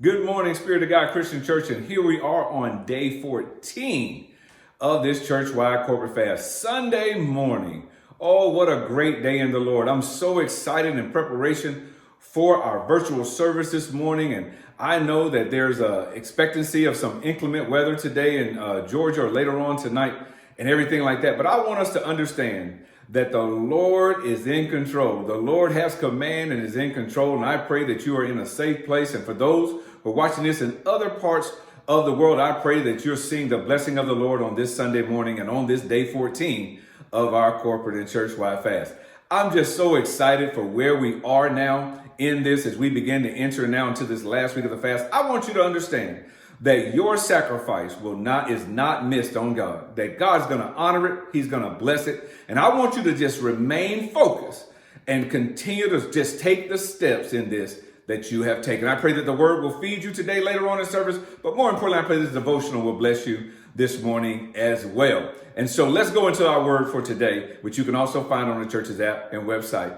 Good morning, Spirit of God Christian Church, and here we are on day 14 of this church-wide corporate fast, Sunday morning. Oh, what a great day in the Lord. I'm so excited in preparation for our virtual service this morning, and I know that there's a expectancy of some inclement weather today in Georgia or later on tonight and everything like that. But I want us to understand that the Lord is in control. The Lord has command and is in control. And I pray that you are in a safe place. And for those who are watching this in other parts of the world, I pray that you're seeing the blessing of the Lord on this Sunday morning and on this day 14 of our corporate and church-wide fast. I'm just so excited for where we are now in this as we begin to enter now into this last week of the fast. I want you to understand that your sacrifice is not missed on God, that God's going to honor it. He's going to bless it. And I want you to just remain focused and continue to just take the steps in this that you have taken. I pray that the word will feed you today, later on in service. But more importantly, I pray this devotional will bless you this morning as well. And so let's go into our word for today, which you can also find on the church's app and website.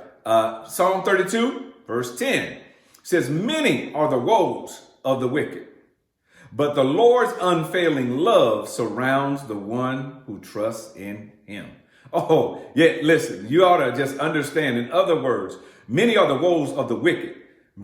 Psalm 32, verse 10 says, "Many are the woes of the wicked, but the Lord's unfailing love surrounds the one who trusts in him." Oh, yeah, listen, you ought to just understand. In other words, many are the woes of the wicked.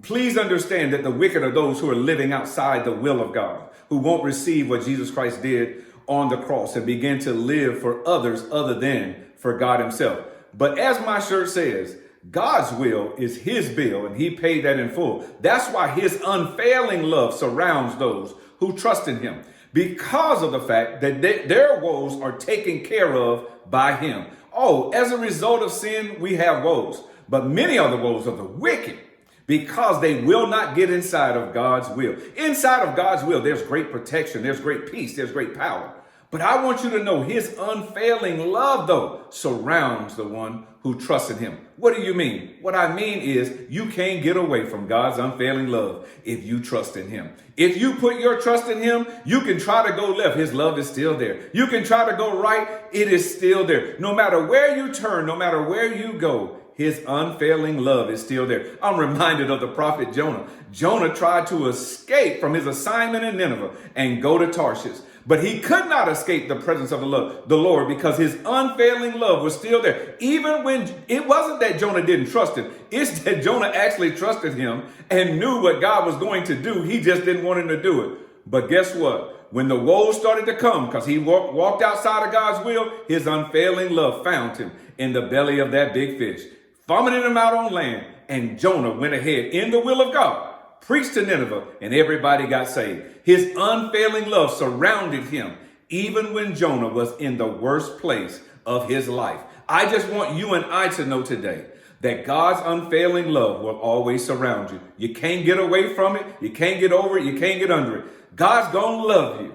Please understand that the wicked are those who are living outside the will of God, who won't receive what Jesus Christ did on the cross and begin to live for others other than for God himself. But as my shirt says, God's will is his bill, and he paid that in full. That's why his unfailing love surrounds those who trust in him, because of the fact that their woes are taken care of by him. Oh, as a result of sin, we have woes, but many are the woes of the wicked, because they will not get inside of God's will. Inside of God's will, there's great protection, there's great peace, there's great power. But I want you to know his unfailing love, though, surrounds the one who trusts in him. What do you mean? What I mean is you can't get away from God's unfailing love if you trust in him. If you put your trust in him, you can try to go left. His love is still there. You can try to go right. It is still there. No matter where you turn, no matter where you go, his unfailing love is still there. I'm reminded of the prophet Jonah. Jonah tried to escape from his assignment in Nineveh and go to Tarshish. But he could not escape the presence of the Lord, because his unfailing love was still there. Even when it wasn't that Jonah didn't trust him. It's that Jonah actually trusted him and knew what God was going to do. He just didn't want him to do it. But guess what? When the woes started to come, because he walked outside of God's will, his unfailing love found him in the belly of that big fish, vomited him out on land. And Jonah went ahead in the will of God, preached to Nineveh, and everybody got saved. His unfailing love surrounded him even when Jonah was in the worst place of his life. I just want you and I to know today that God's unfailing love will always surround you. You can't get away from it. You can't get over it. You can't get under it. God's going to love you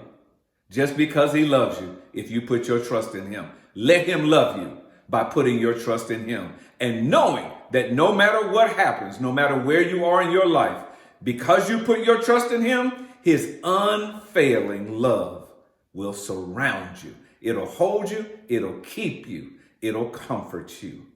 just because he loves you if you put your trust in him. Let him love you by putting your trust in him and knowing that no matter what happens, no matter where you are in your life, because you put your trust in him, his unfailing love will surround you. It'll hold you. It'll keep you. It'll comfort you.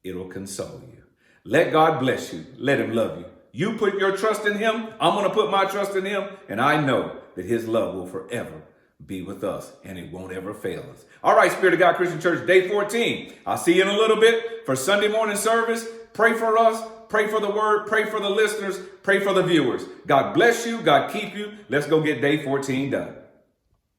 It'll console you. Let God bless you. Let him love you. You put your trust in him. I'm going to put my trust in him. And I know that his love will forever be with us, and it won't ever fail us. All right, Spirit of God Christian Church, day 14. I'll see you in a little bit for Sunday morning service. Pray for us. Pray for the word. Pray for the listeners. Pray for the viewers. God bless you. God keep you. Let's go get day 14 done.